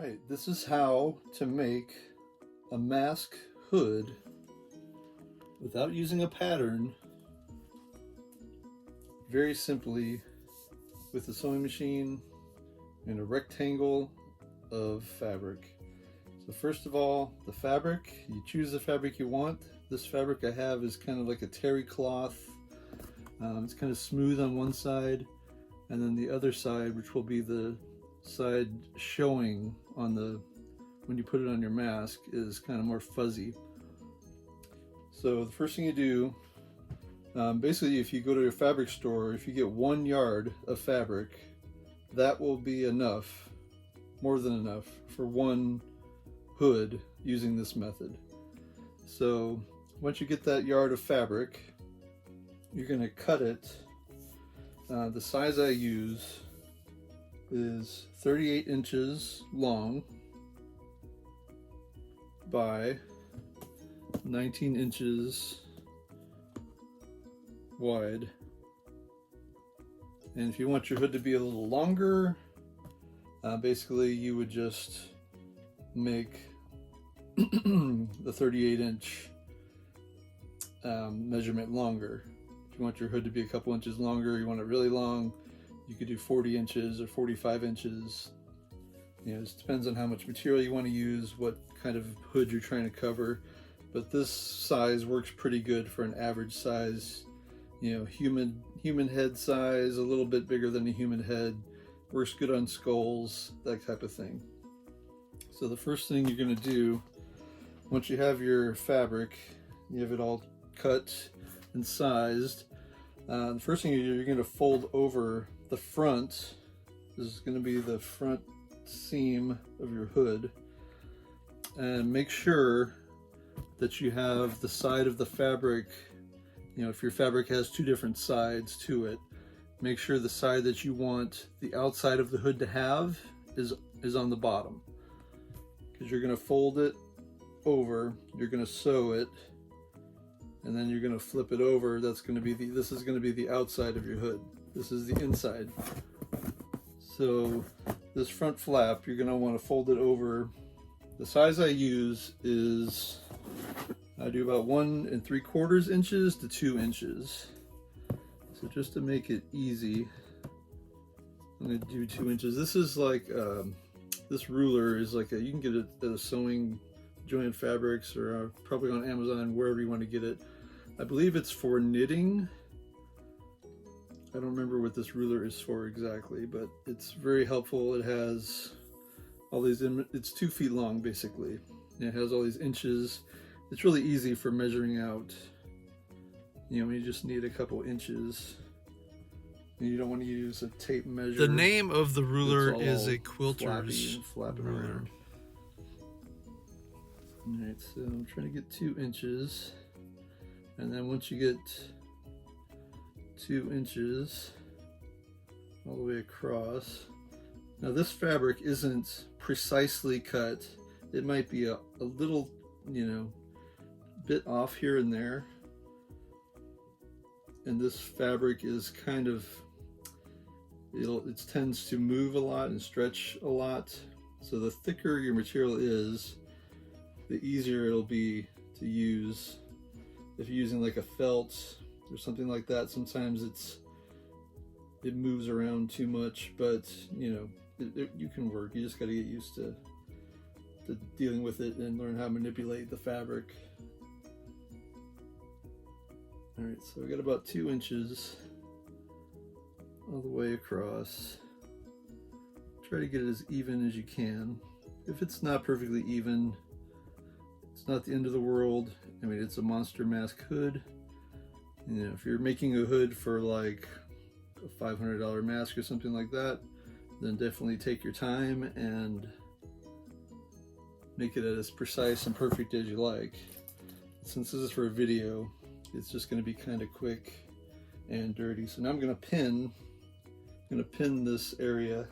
Alright, this is how to make a mask hood without using a pattern, very simply with a sewing machine and a rectangle of fabric. So first of all, the fabric, you choose the fabric you want. This fabric I have is kind of like a terry cloth. It's kind of smooth on one side, and then the other side, which will be the side showing on the when you put it on your mask, is kind of more fuzzy. So the first thing you do, basically if you go to your fabric store, if you get 1 yard of fabric, that will be enough, more than enough, for one hood using this method. So once you get that yard of fabric, you're going to cut it. The size I use is 38 inches long by 19 inches wide. And if you want your hood to be a little longer, basically you would just make the 38 inch measurement longer. If you want your hood to be a couple inches longer, you want it really long, you could do 40 inches or 45 inches. You know, it depends on how much material you want to use, what kind of hood you're trying to cover. But this size works pretty good for an average size, you know, human head size, a little bit bigger than a human head. Works good on skulls, that type of thing. So the first thing you're going to do, once you have your fabric, you have it all cut and sized, the first thing you do, you're going to fold over the front. This is going to be the front seam of your hood, and make sure that you have the side of the fabric, you know, if your fabric has two different sides to it, make sure the side that you want the outside of the hood to have is on the bottom, because you're going to fold it over, you're going to sew it, and then you're going to flip it over. That's going to be this is going to be the outside of your hood. This is the inside. So this front flap, you're going to want to fold it over. The size I use is, I do about 1 3/4 inches to 2 inches. So just to make it easy, I'm going to do 2 inches. This is like, this ruler is like you can get it at a Sewing Joann Fabrics, or probably on Amazon, wherever you want to get it. I believe it's for knitting. I don't remember what this ruler is for exactly, but it's very helpful. It has all these, it's 2 feet long basically. And it has all these inches. It's really easy for measuring out. You know, you just need a couple inches. And you don't want to use a tape measure. The name of the ruler is a quilter's flapping ruler. around. Alright, so I'm trying to get 2 inches. And then once you get 2 inches all the way across. Now this fabric isn't precisely cut. It might be a little, you know, bit off here and there. And this fabric is kind of, it tends to move a lot and stretch a lot. So the thicker your material is, the easier it'll be to use. If you're using like a felt or something like that, sometimes it moves around too much, but you know, you can work. You just got to get used to dealing with it and learn how to manipulate the fabric. All right, so I got about 2 inches all the way across. Try to get it as even as you can. If it's not perfectly even, it's not the end of the world. I mean, it's a monster mask hood. You know, if you're making a hood for like a $500 mask or something like that, then definitely take your time and make it as precise and perfect as you like. Since this is for a video, it's just going to be kind of quick and dirty. So now I'm going to pin this area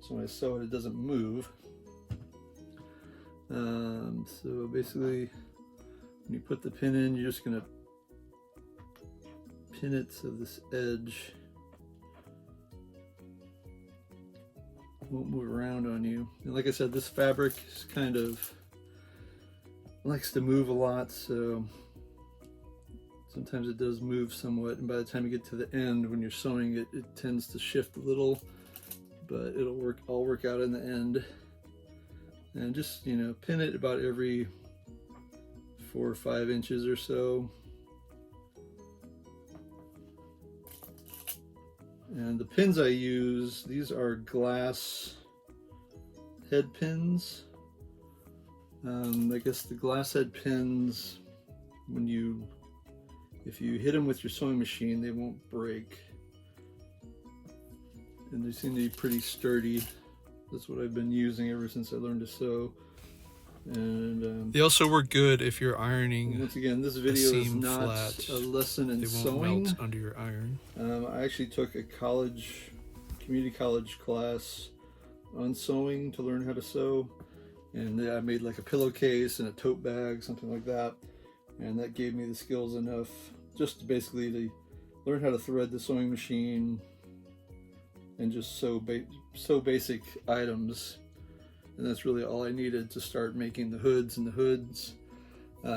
so when I sew it, it doesn't move. So basically, when you put the pin in, you're just going to pin it so this edge won't move around on you. And like I said, this fabric is kind of likes to move a lot, so sometimes it does move somewhat, and by the time you get to the end when you're sewing it, it tends to shift a little, but it'll all work out in the end. And just, you know, pin it about every 4 or 5 inches or so. And the pins I use, these are glass head pins. I guess the glass head pins, if you hit them with your sewing machine, they won't break. And they seem to be pretty sturdy. That's what I've been using ever since I learned to sew. And they also work good if you're ironing. Once again, this video is not flat. a lesson in they won't sewing. Melt under your iron. I actually took a community college class on sewing to learn how to sew, and I made like a pillowcase and a tote bag, something like that, and that gave me the skills enough just to basically to learn how to thread the sewing machine and just sew basic items. And that's really all I needed to start making the hoods. And the hoods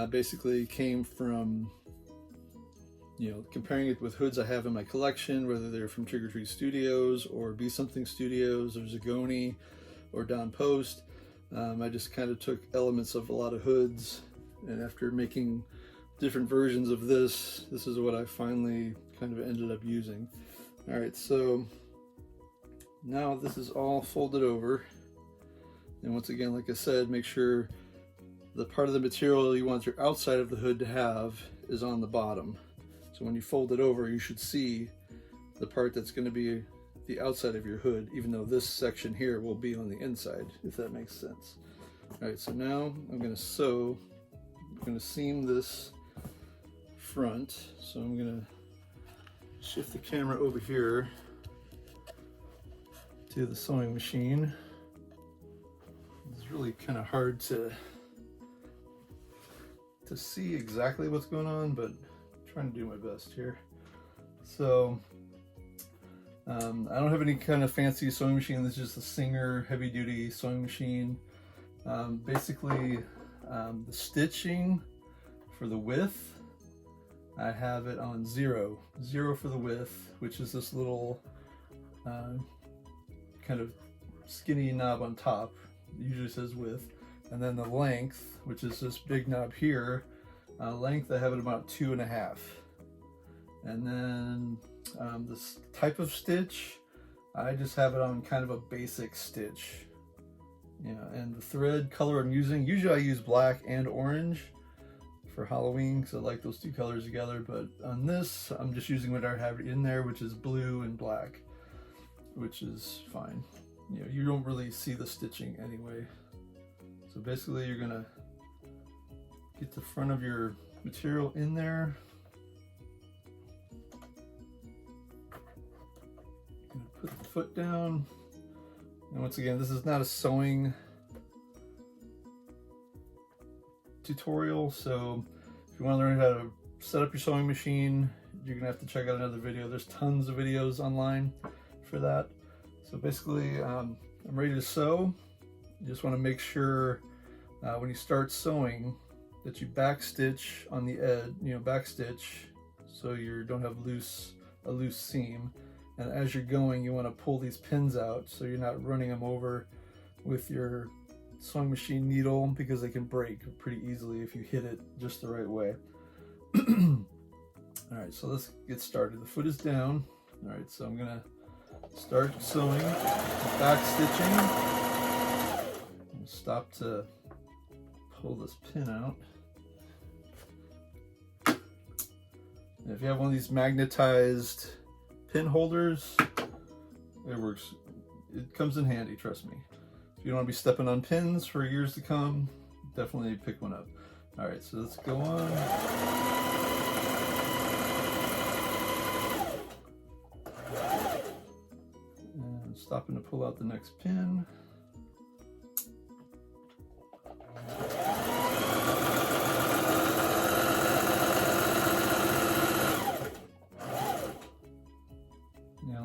basically came from, you know, comparing it with hoods I have in my collection, whether they're from Trick or Treat Studios or Be Something Studios or Zagoni or Don Post. I just kind of took elements of a lot of hoods, and after making different versions of this is what I finally kind of ended up using. All right, so now this is all folded over. And once again, like I said, make sure the part of the material you want your outside of the hood to have is on the bottom. So when you fold it over, you should see the part that's going to be the outside of your hood, even though this section here will be on the inside, if that makes sense. All right, so now I'm going to sew. I'm going to seam this front. So I'm going to shift the camera over here to the sewing machine. It's really kind of hard to see exactly what's going on, but I'm trying to do my best here. So I don't have any kind of fancy sewing machine. This is just a Singer heavy-duty sewing machine. Basically, the stitching for the width, I have it on 0 for the width, which is this little kind of skinny knob on top. It usually says width. And then the length, which is this big knob here, length I have it about 2.5. And then this type of stitch, I just have it on kind of a basic stitch. You know, and the thread color I'm using, usually I use black and orange for Halloween because I like those two colors together, but on this I'm just using what I have in there, which is blue and black, which is fine. You know, you don't really see the stitching anyway. So basically you're gonna get the front of your material in there. Gonna put the foot down. And once again, this is not a sewing tutorial, so if you want to learn how to set up your sewing machine, you're gonna have to check out another video. There's tons of videos online for that. So basically, I'm ready to sew. You just want to make sure when you start sewing that you back stitch on the edge, you know, back stitch, so you don't have a loose seam. And as you're going, you want to pull these pins out so you're not running them over with your sewing machine needle, because they can break pretty easily if you hit it just the right way. All right, so let's get started. The foot is down. All right, so I'm gonna start sewing, back stitching. Stop to pull this pin out. And if you have one of these magnetized pin holders, it works. It comes in handy, trust me. If you don't want to be stepping on pins for years to come, definitely pick one up. All right, so let's go on. And stopping to pull out the next pin.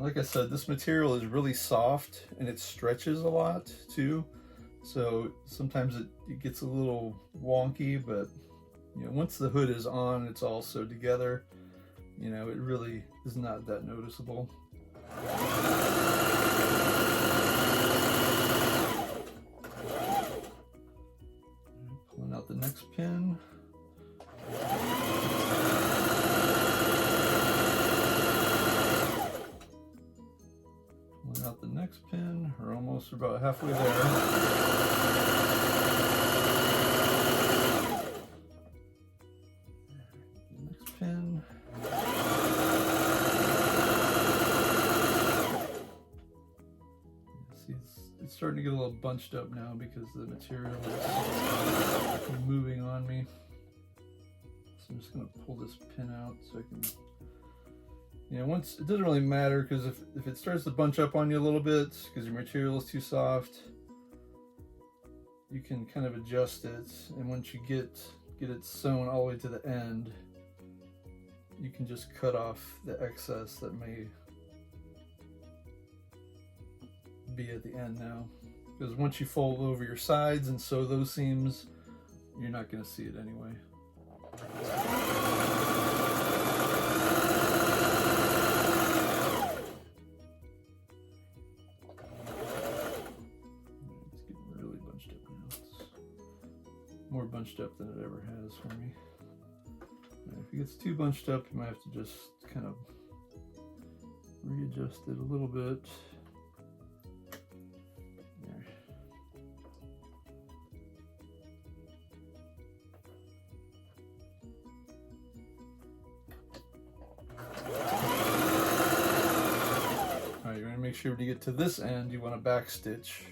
Like I said, this material is really soft and it stretches a lot too. So sometimes it gets a little wonky, but you know, once the hood is on, it's all sewed together. You know, it really is not that noticeable. Pulling out the next pin. Pulling out the next pin. We're almost about halfway there. Next pin. See, it's starting to get a little bunched up now because the material is moving on me. So I'm just going to pull this pin out so I can, you know, once, it doesn't really matter because if it starts to bunch up on you a little bit because your material is too soft, you can kind of adjust it, and once you get it sewn all the way to the end, you can just cut off the excess that may be at the end now. Because once you fold over your sides and sew those seams, you're not going to see it anyway. It's getting really bunched up now. It's more bunched up than it ever has for me. If it gets too bunched up, you might have to just kind of readjust it a little bit. There. Alright, you're going to make sure when you get to this end, you want to back stitch.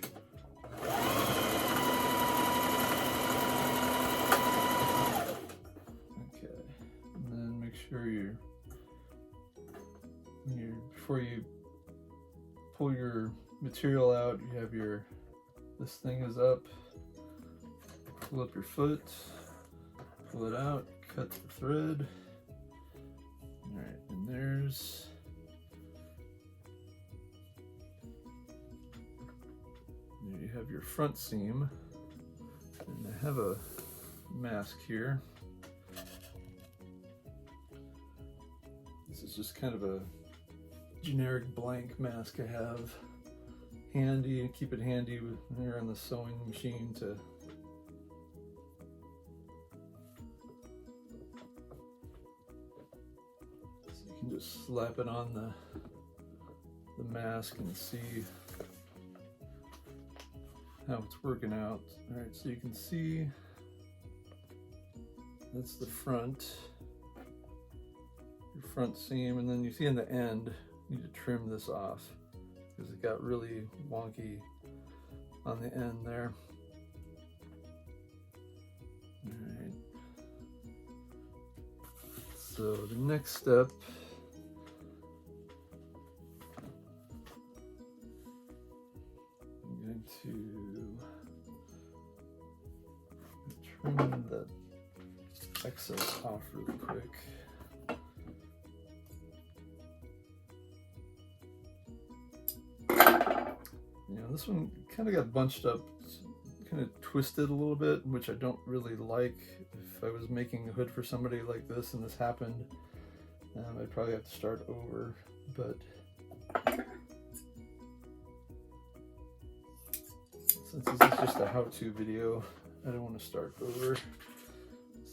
Before you pull your material out, you have this thing is up, pull up your foot, pull it out, cut the thread. Alright, and there you have your front seam, and I have a mask here. This is just kind of a generic blank mask I have handy, and keep it handy when you're on the sewing machine to so you can just slap it on the mask and see how it's working out. Alright, so you can see that's the front, your front seam, and then you see in the end you need to trim this off because it got really wonky on the end there. Alright, so the next step, I'm going to trim that excess off really quick. You know, this one kind of got bunched up, kind of twisted a little bit, which I don't really like. If I was making a hood for somebody like this and this happened, I'd probably have to start over, but since this is just a how-to video, I don't want to start over.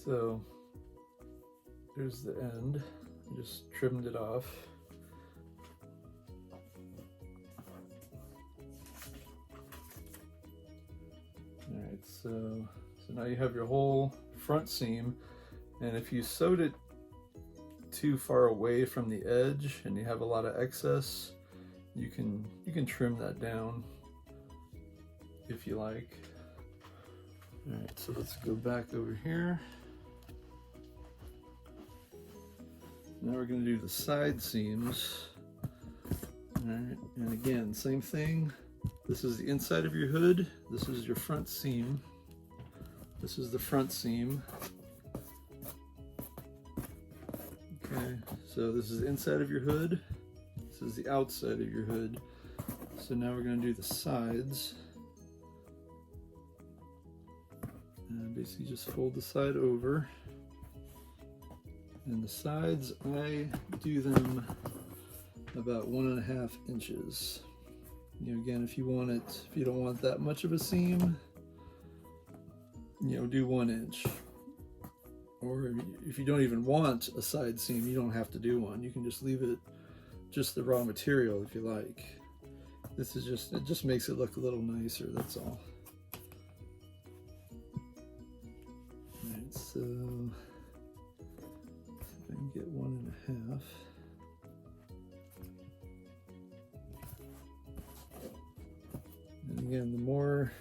So there's the end. I just trimmed it off. Alright, so now you have your whole front seam, and if you sewed it too far away from the edge and you have a lot of excess, you can trim that down if you like. Alright, so let's go back over here. Now we're going to do the side seams. Alright, and again, same thing. This is the inside of your hood. This is your front seam. This is the front seam. Okay, so this is the inside of your hood. This This is the outside of your hood. So now we're going to do the sides. And basically just fold the side over. And the sides, I do them about 1.5 inches. You know, again, if you don't want that much of a seam, you know, do 1 inch. Or if you don't even want a side seam, you don't have to do one. You can just leave it just the raw material if you like. This is just, it just makes it look a little nicer, that's all. Alright, so if I can get 1.5. And again, the more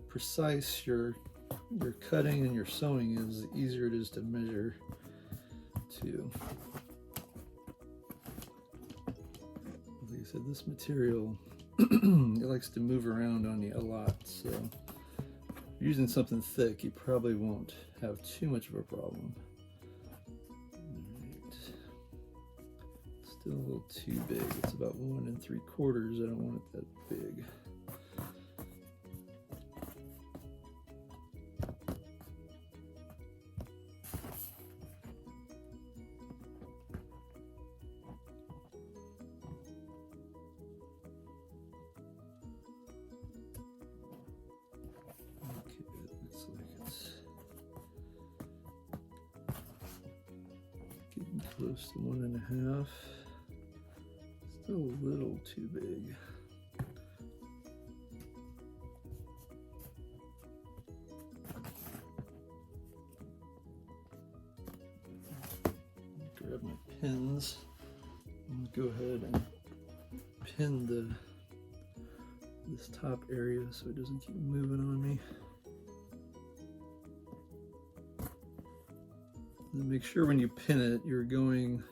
precise your cutting and your sewing is, the easier it is to measure too. Like I said, this material it likes to move around on you a lot, so if you're using something thick, you probably won't have too much of a problem. Alright. Still a little too big. It's about 1 3/4. I don't want it that big. Close to 1.5. Still a little too big. Grab my pins. I'm gonna go ahead and pin this top area so it doesn't keep moving on me. And make sure when you pin it, you're going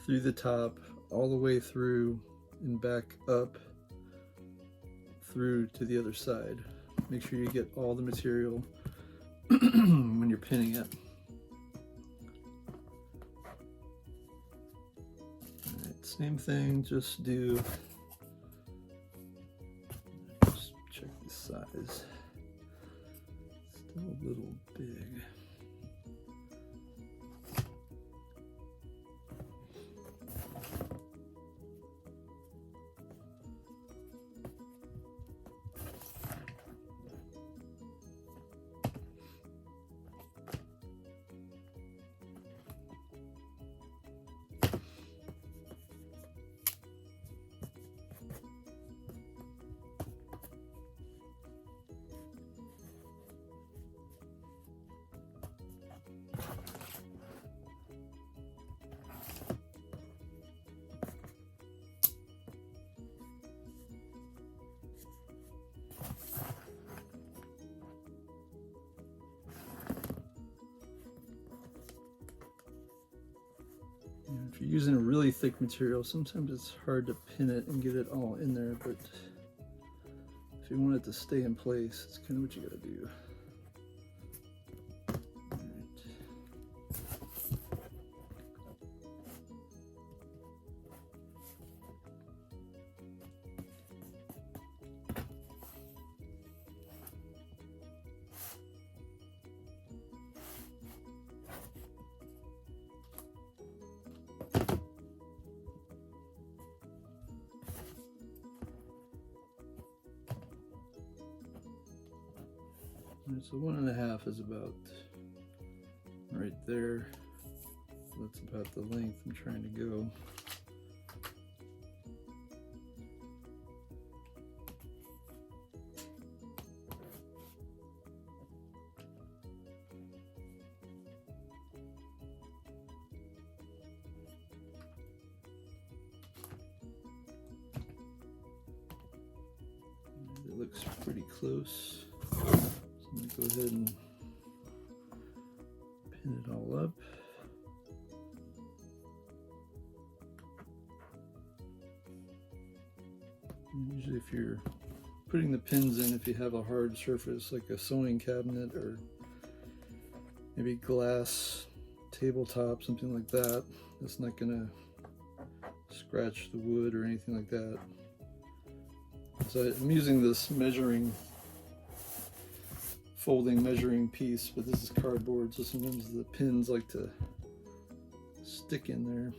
through the top, all the way through and back up through to the other side. Make sure you get all the material when you're pinning it. Alright, same thing, just check the size. Still a little big. If you're using a really thick material, sometimes it's hard to pin it and get it all in there, but if you want it to stay in place, it's kind of what you gotta do. So 1.5 is about right there. That's about the length I'm trying to go. It looks pretty close. I'm going to go ahead and pin it all up. And usually if you're putting the pins in, if you have a hard surface like a sewing cabinet or maybe glass tabletop, something like that. It's not gonna scratch the wood or anything like that. So I'm using this folding measuring piece, but this is cardboard, so sometimes the pins like to stick in there.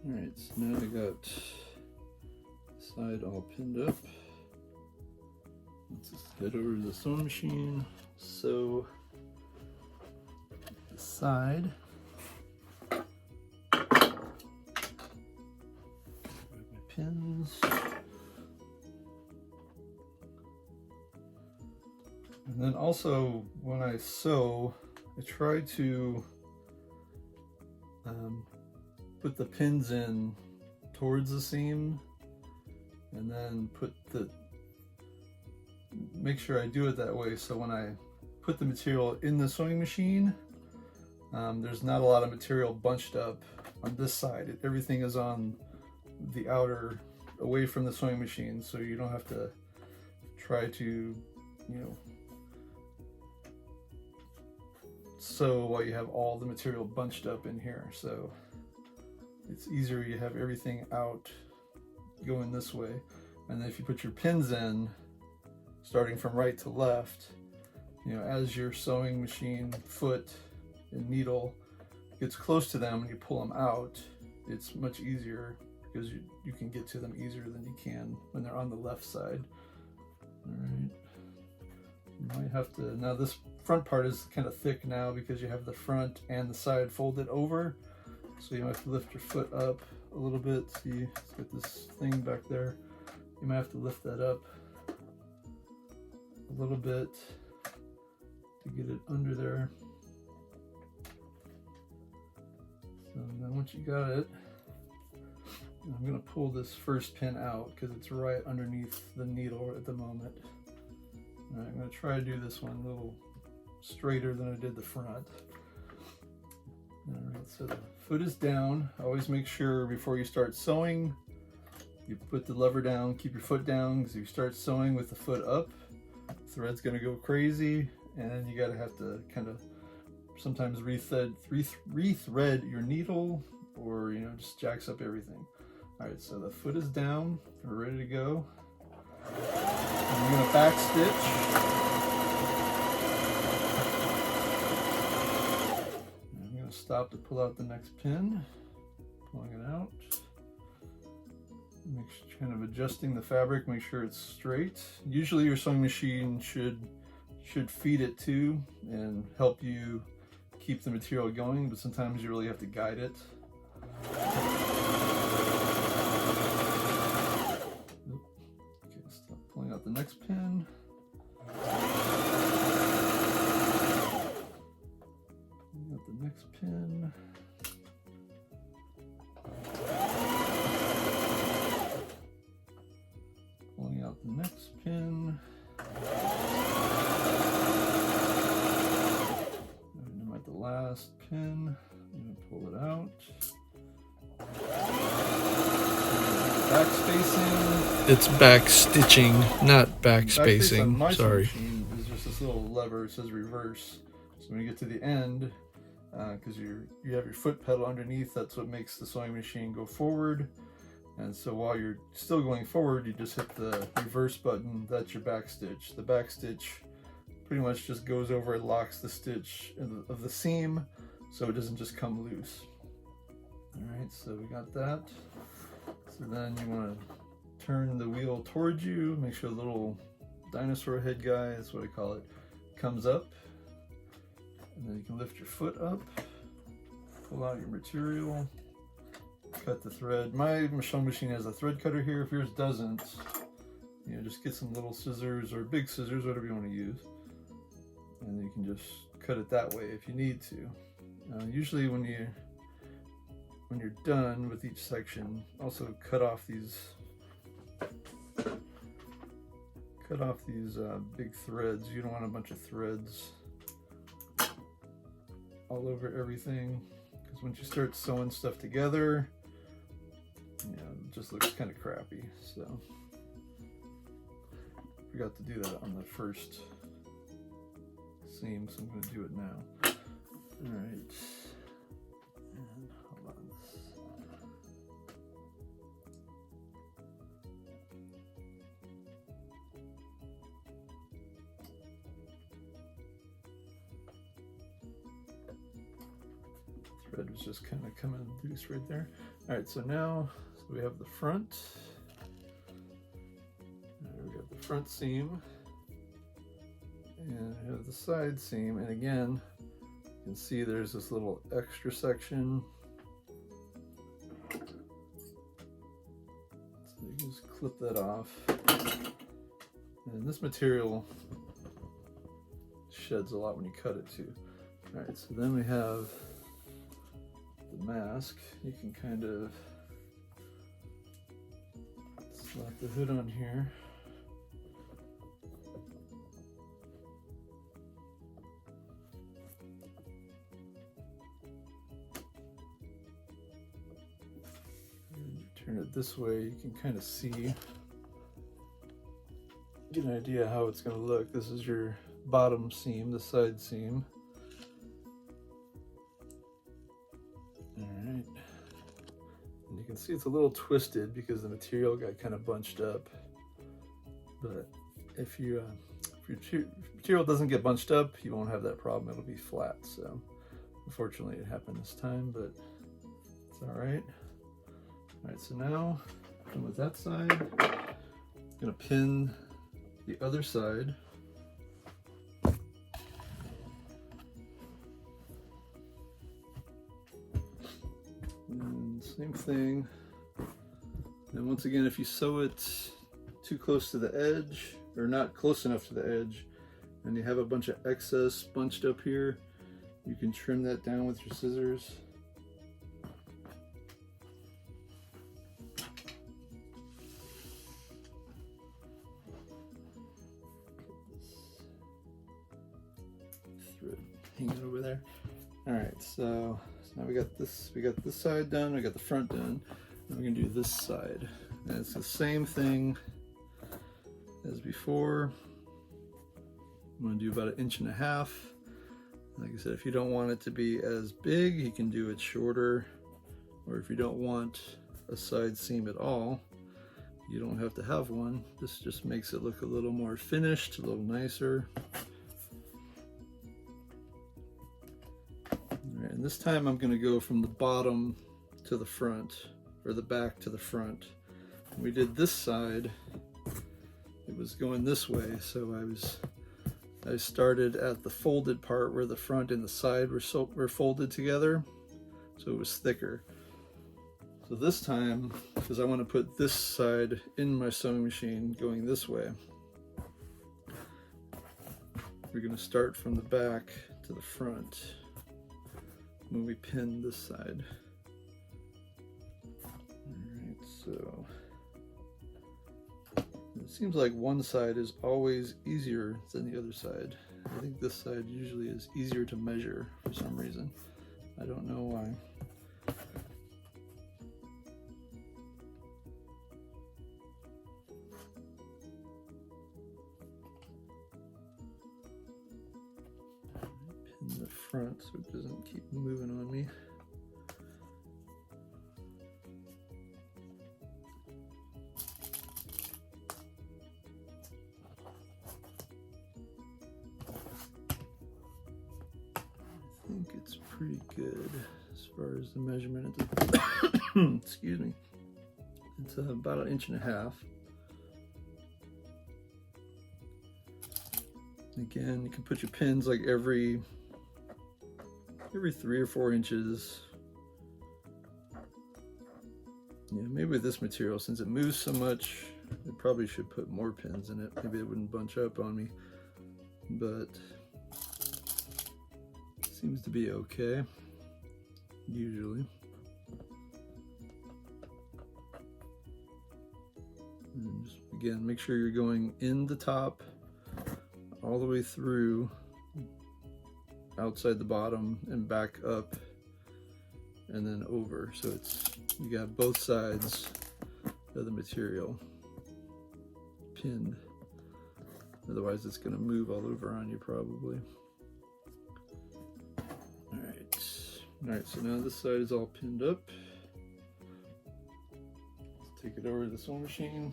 Alright, so now I got the side all pinned up. Let's just head over to the sewing machine, sew the side. My pins. And then also when I sew, I try to put the pins in towards the seam, and then make sure I do it that way so when I put the material in the sewing machine, there's not a lot of material bunched up on this side. Everything is on the outer, away from the sewing machine, so you don't have to try to, sew while you have all the material bunched up in here. So it's easier, you have everything out going this way. And then if you put your pins in, starting from right to left, as your sewing machine foot and needle gets close to them and you pull them out, it's much easier because you can get to them easier than you can when they're on the left side. All right. You might have to, now this front part is kind of thick now because you have the front and the side folded over. So you might have to lift your foot up a little bit. See, it's got this thing back there. You might have to lift that up a little bit to get it under there. So then once you got it, I'm going to pull this first pin out because it's right underneath the needle at the moment. All right, I'm going to try to do this one a little straighter than I did the front. All right, so the foot is down. Always make sure before you start sewing, you put the lever down, keep your foot down, because if you start sewing with the foot up, the thread's gonna go crazy, and then you have to kind of sometimes rethread your needle, or just jacks up everything. All right, so the foot is down, we're ready to go. And I'm gonna back stitch. Stop to pull out the next pin, pulling it out, kind of adjusting the fabric, make sure it's straight. Usually your sewing machine should feed it too and help you keep the material going, but sometimes you really have to guide it. Okay, stop pulling out the next pin. The next pin. Pulling out the next pin. And I'm at the last pin. I'm going to pull it out. Back spacing. It's back stitching, not back spacing. My Sorry. machine is just this little lever. It says reverse. So when you get to the end, because you have your foot pedal underneath, that's what makes the sewing machine go forward. And so while you're still going forward, you just hit the reverse button. That's your back stitch. The back stitch pretty much just goes over and locks the stitch of the seam, so it doesn't just come loose. All right, so we got that. So then you want to turn the wheel towards you, make sure the little dinosaur head guy, that's what I call it, comes up. And then you can lift your foot up, pull out your material, cut the thread. My sewing machine has a thread cutter here. If yours doesn't, just get some little scissors or big scissors, whatever you want to use. And you can just cut it that way if you need to. Usually when you're done with each section, also cut off these big threads. You don't want a bunch of threads all over everything, because once you start sewing stuff together, you know, it just looks kind of crappy. So forgot to do that on the first seam, so I'm going to do it now. All right, and hold on. Thread was just kind of coming loose right there. All right, so now we have the front. We got the front seam, and we have the side seam. And again, you can see there's this little extra section. So you can just clip that off. And this material sheds a lot when you cut it too. All right, so then we have the mask. You can kind of slap the hood on here. And turn it this way, you can kind of see, get an idea how it's going to look. This is your bottom seam, the side seam. Alright, and you can see it's a little twisted because the material got kind of bunched up, but if your material doesn't get bunched up, you won't have that problem. It'll be flat. So unfortunately it happened this time, but it's alright. Alright, so now done with that side, I'm going to pin the other side. And same thing. And once again, if you sew it too close to the edge, or not close enough to the edge, and you have a bunch of excess bunched up here, you can trim that down with your scissors. Thread hanging over there. All right, so now we got this side done, we got the front done. Now we're gonna do this side. And it's the same thing as before. I'm gonna do about 1.5 inches. Like I said, if you don't want it to be as big, you can do it shorter. Or if you don't want a side seam at all, you don't have to have one. This just makes it look a little more finished, a little nicer. And this time I'm going to go from the bottom to the front, or the back to the front. When we did this side, it was going this way, so I started at the folded part where the front and the side were folded together, so it was thicker. So this time, because I want to put this side in my sewing machine going this way, we're going to start from the back to the front when we pin this side. Alright, so it seems like one side is always easier than the other side. I think this side usually is easier to measure for some reason. I don't know why. Pin the front so it doesn't keep moving on me. I think it's pretty good as far as the measurement. Excuse me. It's about 1.5 inches. Again, you can put your pins like every 3 or 4 inches. Yeah, maybe with this material, since it moves so much, I probably should put more pins in it. Maybe it wouldn't bunch up on me, but it seems to be okay, usually. And just, again, make sure you're going in the top all the way through outside the bottom and back up and then over. So you got both sides of the material pinned. Otherwise it's going to move all over on you probably. Alright, so now this side is all pinned up. Let's take it over to the sewing machine.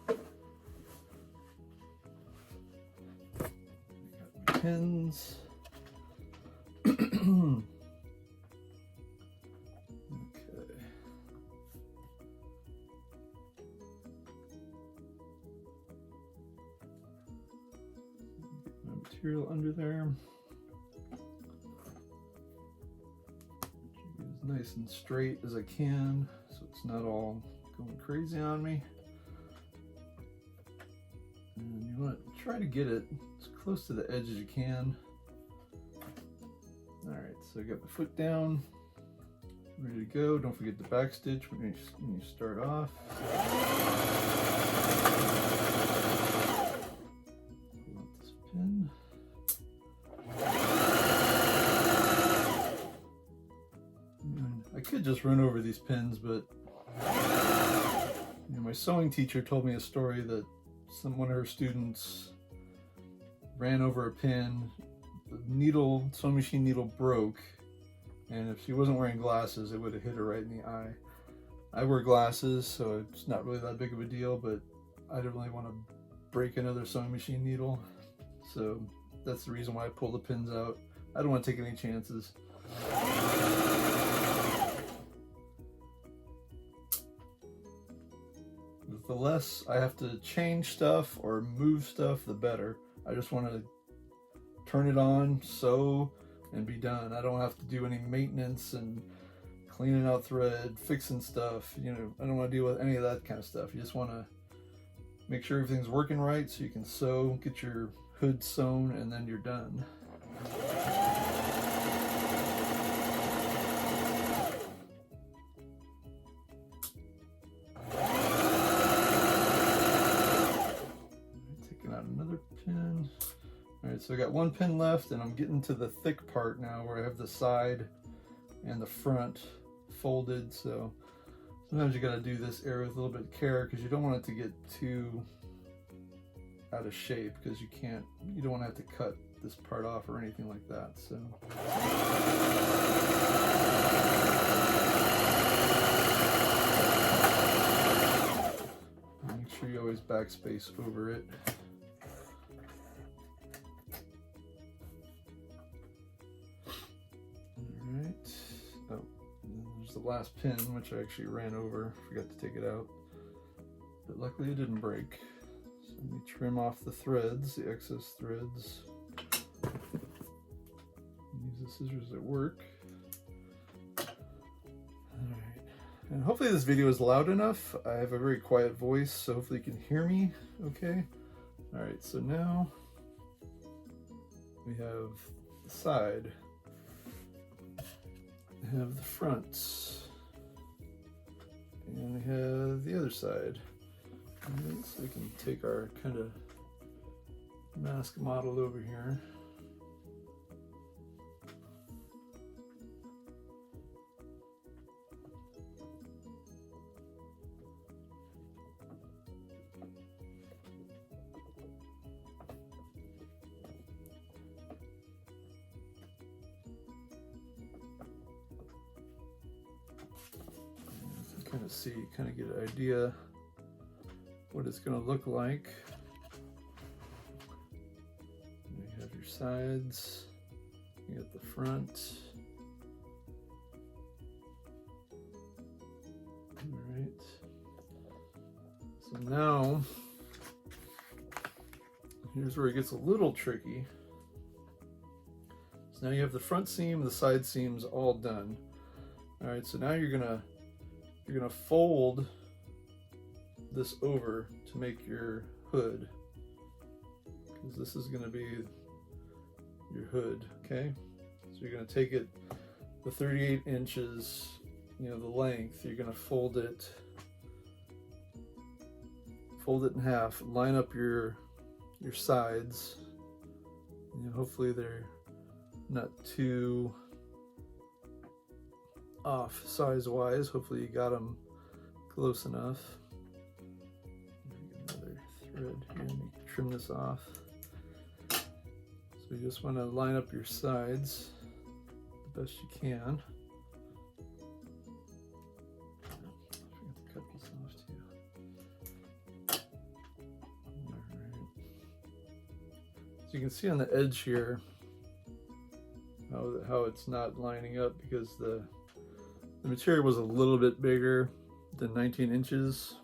Got my pins. Material under there. As nice and straight as I can so it's not all going crazy on me. And you want to try to get it as close to the edge as you can. Alright, so I got my foot down, ready to go. Don't forget the back stitch when you start off. Pull out this pin. I could just run over these pins, but my sewing teacher told me a story that one of her students ran over a pin, the sewing machine needle broke, and if she wasn't wearing glasses, it would have hit her right in the eye. I wear glasses, so it's not really that big of a deal, but I didn't really want to break another sewing machine needle, so that's the reason why I pull the pins out. I don't want to take any chances. The less I have to change stuff or move stuff, the better. I just want to turn it on, sew, and be done. I don't have to do any maintenance and cleaning out thread, fixing stuff. You know, I don't want to deal with any of that kind of stuff. You just want to make sure everything's working right so you can sew, get your hood sewn, and then you're done. Pin. Alright, so I got one pin left and I'm getting to the thick part now where I have the side and the front folded, so sometimes you got to do this area with a little bit of care because you don't want it to get too out of shape, because you don't want to have to cut this part off or anything like that. So make sure you always backspace over it. The last pin, which I actually ran over, forgot to take it out, but luckily it didn't break. So let me trim off the threads, the excess threads. Use the scissors at work. Alright, and hopefully this video is loud enough. I have a very quiet voice, so hopefully you can hear me okay. Alright, so now we have the side. We have the front, and we have the other side. Right, so we can take our kind of mask model over here. Kind of see, kind of get an idea what it's going to look like. You have your sides, you got the front. All right. So now, here's where it gets a little tricky. So now you have the front seam, the side seams all done. All right, so now you're gonna fold this over to make your hood, because this is going to be your hood. Okay, so you're going to take it the 38 inches, the length, you're going to fold it fold it in half, line up your sides, and hopefully they're not too off size-wise. Hopefully you got them close enough. Another thread here, and you can trim this off. So you just want to line up your sides the best you can. Cut this off too. Alright. So you can see on the edge here how it's not lining up, because the material was a little bit bigger than 19 inches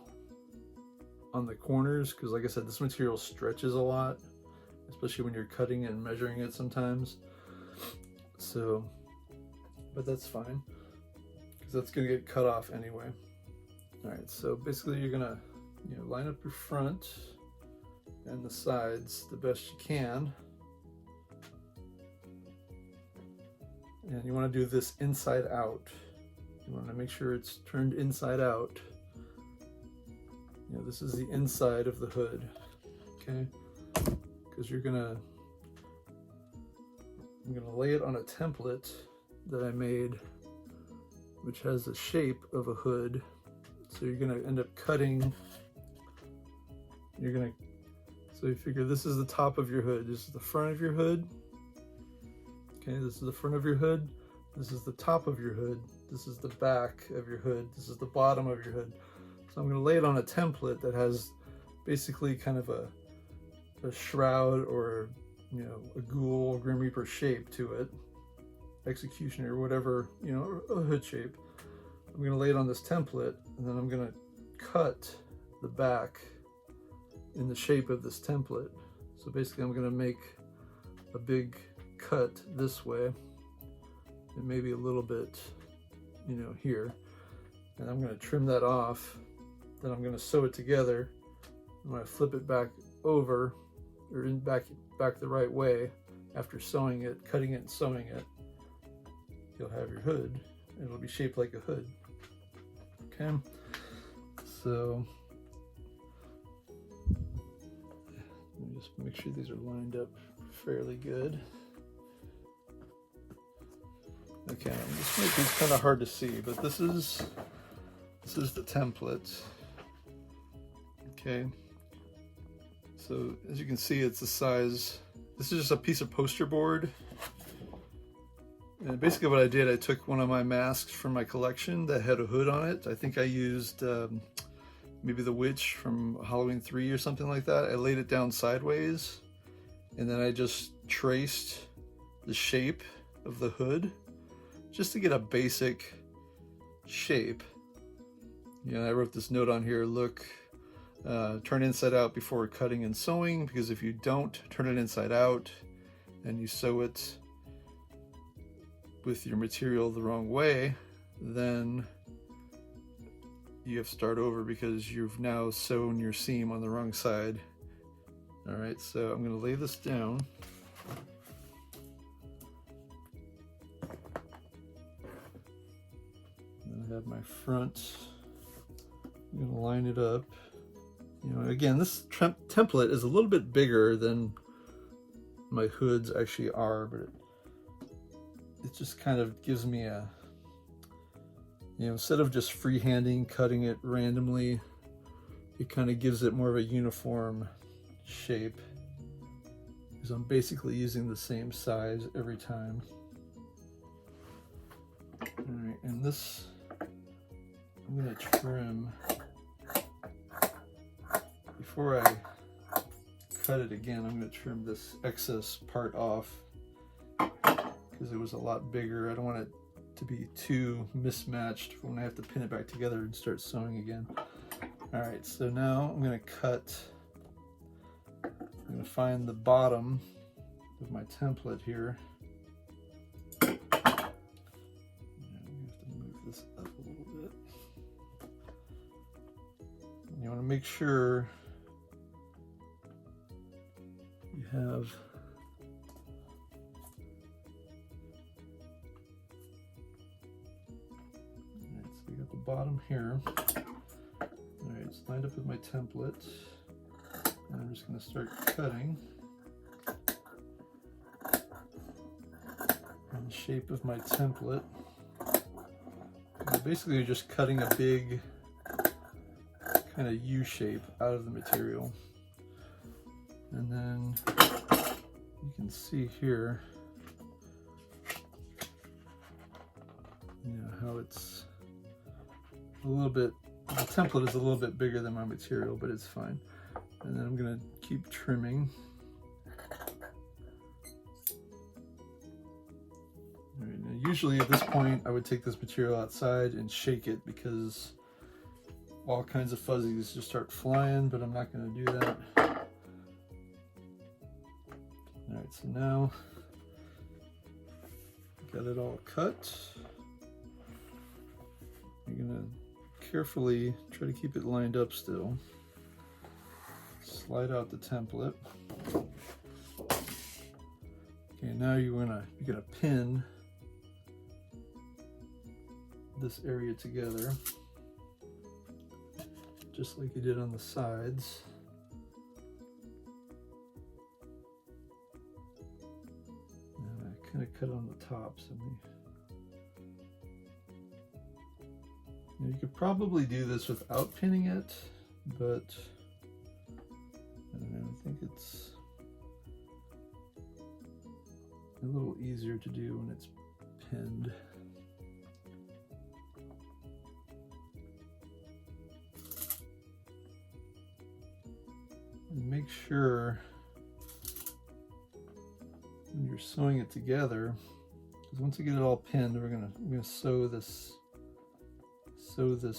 on the corners, because like I said, this material stretches a lot, especially when you're cutting and measuring it sometimes. So, but that's fine, because that's going to get cut off anyway. Alright, so basically you're going to line up your front and the sides the best you can. And you want to do this inside out. You want to make sure it's turned inside out. This is the inside of the hood, okay? Because I'm gonna lay it on a template that I made, which has the shape of a hood. So you're gonna end up cutting. So you figure this is the top of your hood. This is the front of your hood. Okay, this is the front of your hood. This is the top of your hood. This is the back of your hood. This is the bottom of your hood. So I'm going to lay it on a template that has basically kind of a shroud, or a ghoul, Grim Reaper shape to it, executioner, whatever, a hood shape. I'm going to lay it on this template, and then I'm going to cut the back in the shape of this template. So basically I'm going to make a big cut this way, and maybe a little bit here, and I'm going to trim that off. Then I'm going to sew it together. I'm going to flip it back over, or back the right way. After sewing it, cutting it and sewing it, you'll have your hood. It'll be shaped like a hood. Okay, so let me just make sure these are lined up fairly good. Okay, this might be kind of hard to see, but this is the template. Okay, so as you can see, it's the size. This is just a piece of poster board, and basically what I did, I took one of my masks from my collection that had a hood on it. I think I used maybe the witch from Halloween 3 or something like that. I laid it down sideways, and then I just traced the shape of the hood, just to get a basic shape. I wrote this note on here: look, turn inside out before cutting and sewing, because if you don't turn it inside out and you sew it with your material the wrong way, then you have to start over, because you've now sewn your seam on the wrong side. All right, so I'm going to lay this down. I have my front. I'm going to line it up. Again, this template is a little bit bigger than my hoods actually are, but it just kind of gives me a, instead of just freehanding, cutting it randomly, it kind of gives it more of a uniform shape, because I'm basically using the same size every time. All right, and this, I'm going to trim before I cut it again. I'm going to trim this excess part off, because it was a lot bigger. I don't want it to be too mismatched when I have to pin it back together and start sewing again. All right, so now I'm going to cut. I'm going to find the bottom of my template here. And we have to move this up a little bit. You want to make sure you have so we got the bottom here. All right, it's lined up with my template. I'm just going to start cutting in the shape of my template. Basically, you're just cutting a big kind of U shape out of the material. And then you can see here, how it's a little bit, the template is a little bit bigger than my material, but it's fine. And then I'm going to keep trimming. All right, now usually at this point I would take this material outside and shake it because all kinds of fuzzies just start flying, but I'm not going to do that. All right, so now got it all cut. You're going to carefully try to keep it lined up still. Slide out the template. Okay, now you're gonna pin this area together, just like you did on the sides. And I kind of cut on the top, so you could probably do this without pinning it, but I don't know, I think it's a little easier to do when it's pinned. And make sure when you're sewing it together, because once you get it all pinned, we're gonna sew this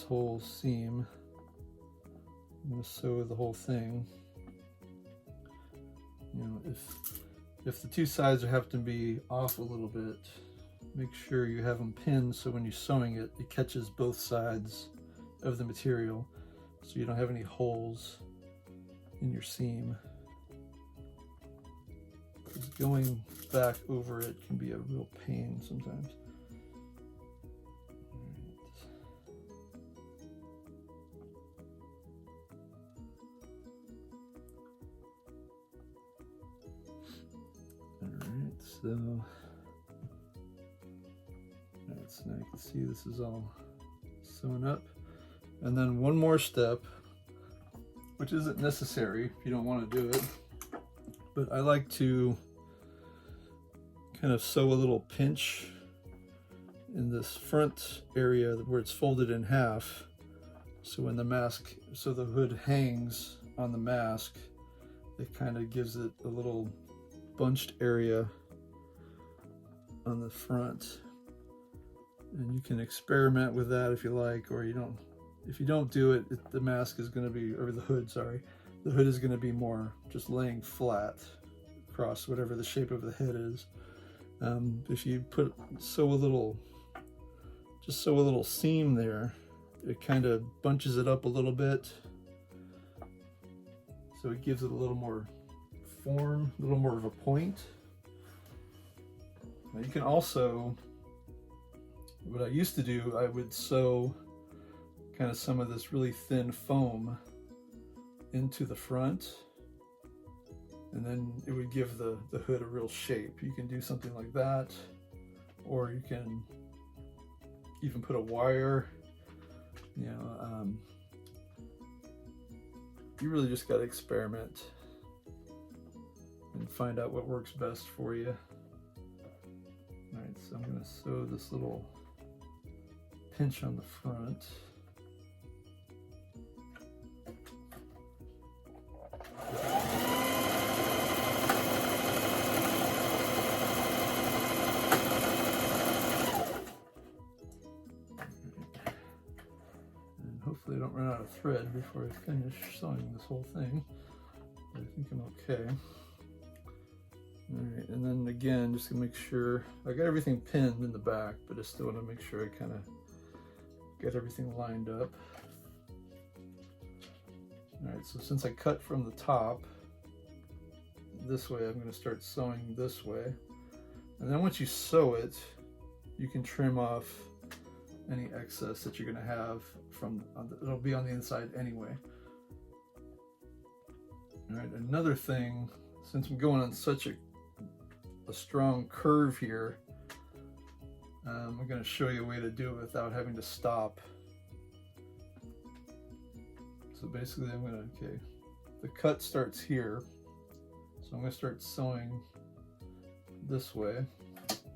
whole seam. I'm gonna sew the whole thing. If the two sides have to be off a little bit, make sure you have them pinned so when you're sewing it, it catches both sides of the material so you don't have any holes in your seam. Because going back over it can be a real pain sometimes. So now you can see this is all sewn up. And then one more step, which isn't necessary if you don't want to do it, but I like to kind of sew a little pinch in this front area where it's folded in half. So when the hood hangs on the mask, it kind of gives it a little bunched area on the front. And you can experiment with that if you like, or you don't. If you don't do it, the mask is going to be, or the hood, sorry, the hood is going to be more just laying flat across whatever the shape of the head is. If you sew a little seam there, it kind of bunches it up a little bit, so it gives it a little more form, a little more of a point. Now you can also, what I used to do, I would sew kind of some of this really thin foam into the front, and then it would give the hood a real shape. You can do something like that, or you can even put a wire, you really just got to experiment and find out what works best for you. All right, so I'm going to sew this little pinch on the front. And hopefully I don't run out of thread before I finish sewing this whole thing. But I think I'm okay. Alright, and then again, just to make sure, I got everything pinned in the back, but I still want to make sure I kind of get everything lined up. Alright, so since I cut from the top this way, I'm going to start sewing this way. And then once you sew it, you can trim off any excess that you're going to have it'll be on the inside anyway. All right, another thing, since I'm going on such a strong curve here, I'm going to show you a way to do it without having to stop. So basically I'm going to, okay, the cut starts here. So I'm going to start sewing this way.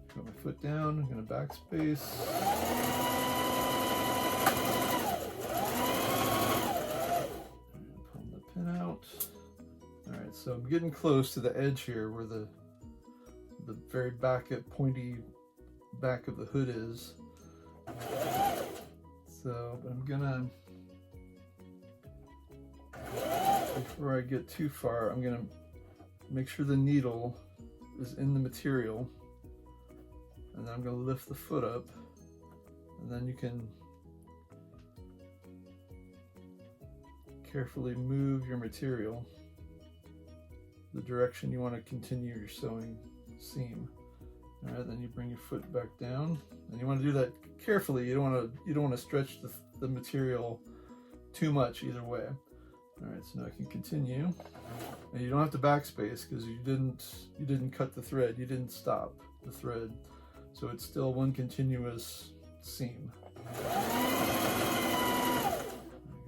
Put my foot down, I'm going to backspace. Pull the pin out. Alright, so I'm getting close to the edge here where the very pointy back of the hood is. So I'm gonna, before I get too far, I'm gonna make sure the needle is in the material, and then I'm gonna lift the foot up, and then you can carefully move your material the direction you want to continue your sewing seam. All right, then you bring your foot back down, and you want to do that carefully. You don't want to stretch the material too much either way. All right, so now I can continue, and you don't have to backspace because you didn't cut the thread. You didn't stop the thread, so it's still one continuous seam. I got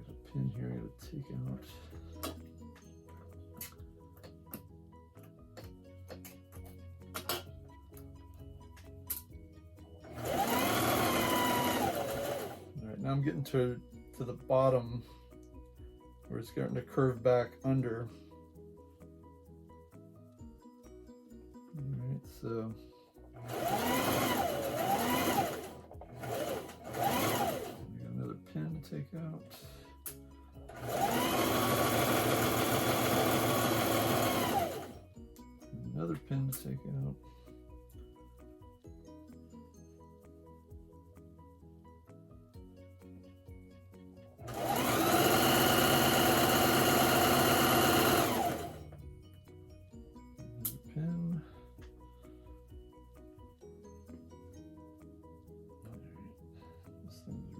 a pin here. I got to take out. Now I'm getting to the bottom where it's starting to curve back under. Alright, so I got another pin to take out. Another pin to take out.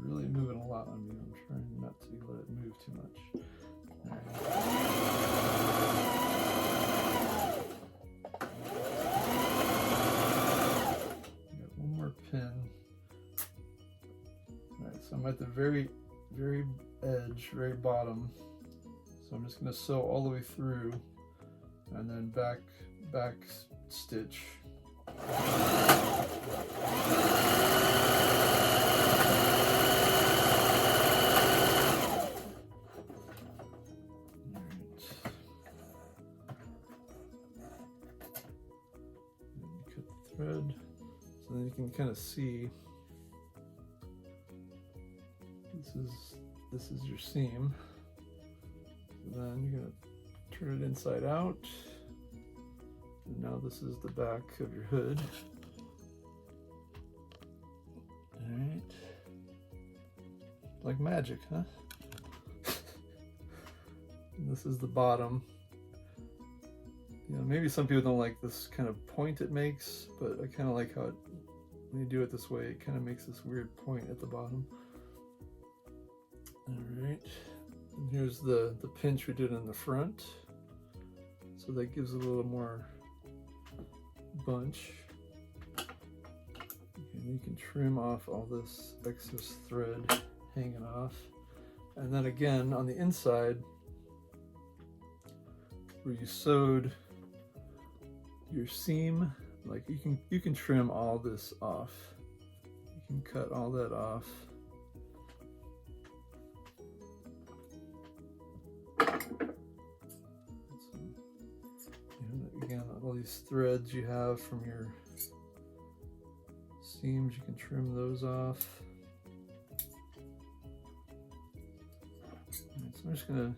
Really moving a lot on me. I'm trying not to let it move too much. Got one more pin. Alright, so I'm at the very edge, very bottom. So I'm just going to sew all the way through and then back stitch. Thread, so then you can kind of see this is your seam. So then you're going to turn it inside out, and now this is the back of your hood. All right, like magic, huh? And this is the bottom. You know, maybe some people don't like this kind of point it makes, but I kind of like how when you do it this way, it kind of makes this weird point at the bottom. All right, and here's the pinch we did in the front, so that gives a little more bunch. And you can trim off all this excess thread hanging off, and then again on the inside where you sewed your seam, like you can trim all this off. You can cut all that off. Again, all these threads you have from your seams, you can trim those off. Right, so I'm just gonna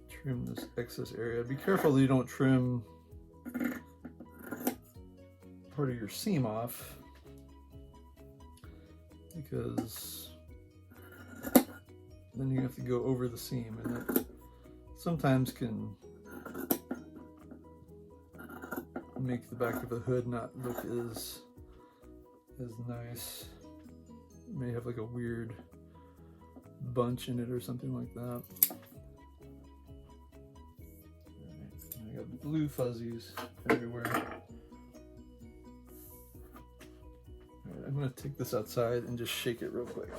trim this excess area. Be careful that you don't trim part of your seam off, because then you have to go over the seam, and that sometimes can make the back of the hood not look as nice. It may have like a weird bunch in it or something like that. I got blue fuzzies everywhere. Alright, I'm going to take this outside and just shake it real quick.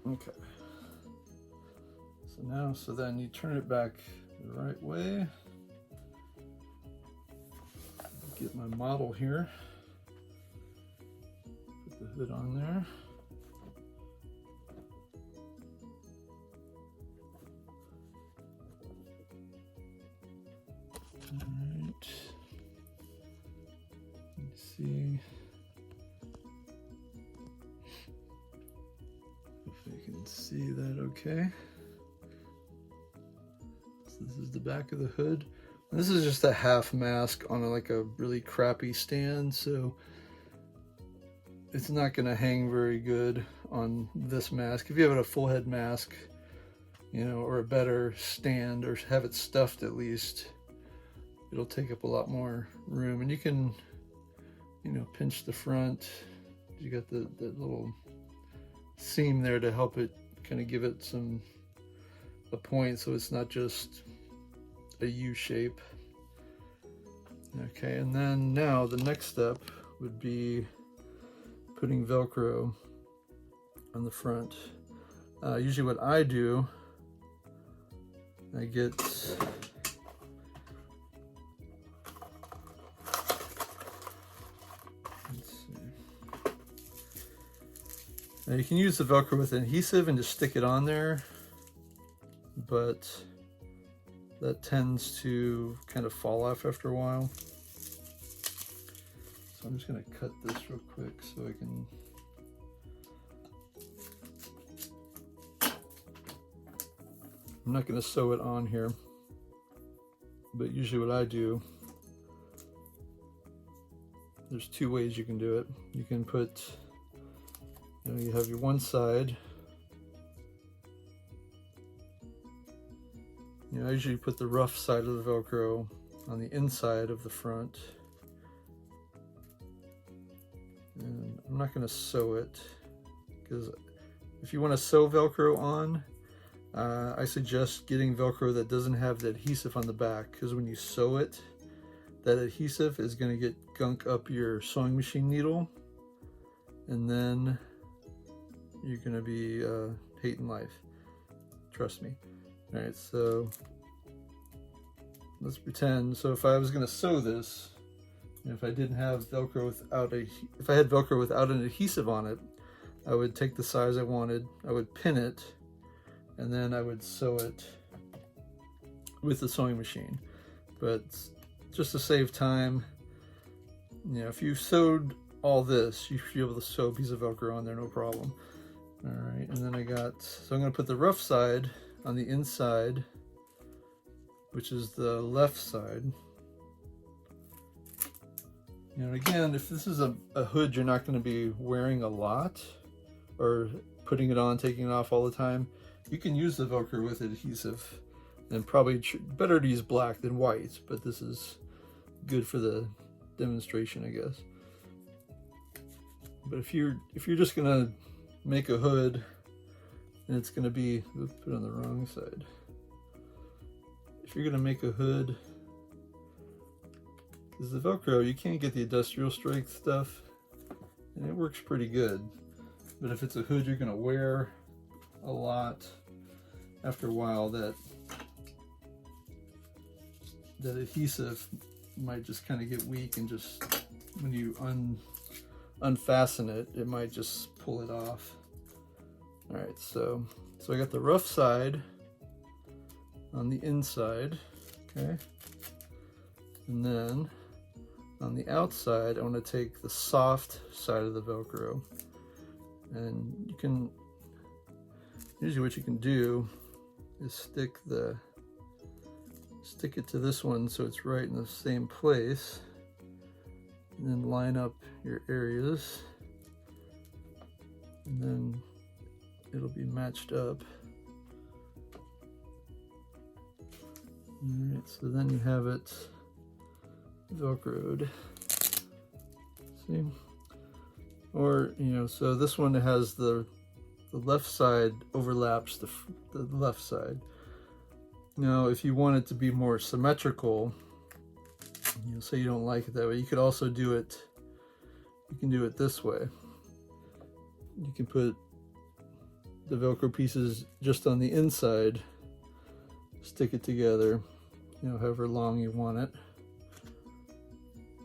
Okay. So then you turn it back the right way. Get my model here. Put the hood on there. All right. Let's see if I can see that okay. This is the back of the hood. This is just a half mask on like a really crappy stand, so it's not going to hang very good on this mask. If you have a full head mask, you know, or a better stand, or have it stuffed at least, it'll take up a lot more room. And you can, you know, pinch the front. You got the little seam there to help it kind of give it a point, so it's not just a U shape. Okay, and then now the next step would be putting Velcro on the front. Usually what I do, I get let's see. Now you can use the Velcro with adhesive and just stick it on there, but that tends to kind of fall off after a while. So I'm just going to cut this real quick so I can. I'm not going to sew it on here, but usually what I do, there's two ways you can do it. You can put, you know, you have your one side. You know, I usually put the rough side of the Velcro on the inside of the front. And I'm not going to sew it, because if you want to sew Velcro on, I suggest getting Velcro that doesn't have the adhesive on the back, because when you sew it, that adhesive is going to get gunk up your sewing machine needle, and then you're going to be hating life. Trust me. All right, so let's pretend. So if I was going to sew this, if I didn't have Velcro without if I had Velcro without an adhesive on it, I would take the size I wanted, I would pin it, and then I would sew it with the sewing machine. But just to save time, you know, if you sewed all this, you should be able to sew a piece of Velcro on there, no problem. All right, and then so I'm going to put the rough side on the inside, which is the left side. You know, again, if this is a hood you're not going to be wearing a lot, or putting it on, taking it off all the time, you can use the Velcro with adhesive, and probably better to use black than white, but this is good for the demonstration, I guess. But if you're just gonna make a hood and it's gonna be, oops, put it on the wrong side. If you're gonna make a hood, because the Velcro, you can't get the industrial strength stuff, and it works pretty good. But if it's a hood you're gonna wear a lot, after a while that adhesive might just kind of get weak, and just when you unfasten it, it might just pull it off. All right, so I got the rough side on the inside, okay, and then on the outside I want to take the soft side of the Velcro, and you can usually what you can do is stick it to this one so it's right in the same place, and then line up your areas. and then it'll be matched up. Alright, so then you have it Velcroed. See? Or, you know, so this one has the left side overlaps the left side. Now, if you want it to be more symmetrical, you know, say you don't like it that way, you could also do it, you can do it this way. You can put the Velcro pieces just on the inside, stick it together, you know, however long you want it,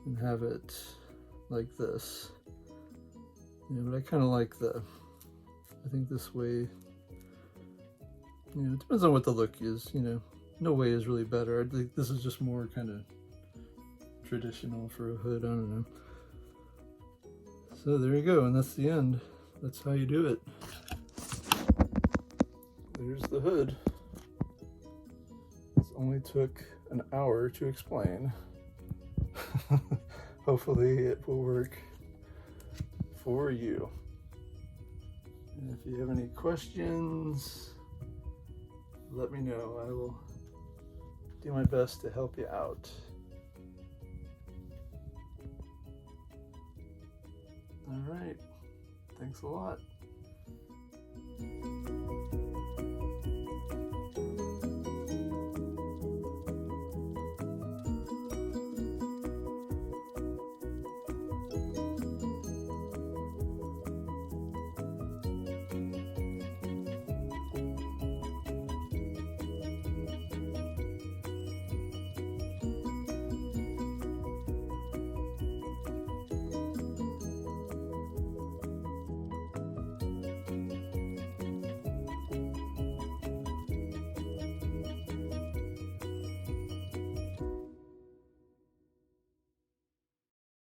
and have it like this. Yeah, but I kind of like I think this way, you know, it depends on what the look is, you know, no way is really better. I think this is just more kind of traditional for a hood, I don't know. So there you go, and that's the end. That's how you do it. There's the hood. This only took an hour to explain. Hopefully it will work for you. And if you have any questions, let me know. I will do my best to help you out. All right, thanks a lot.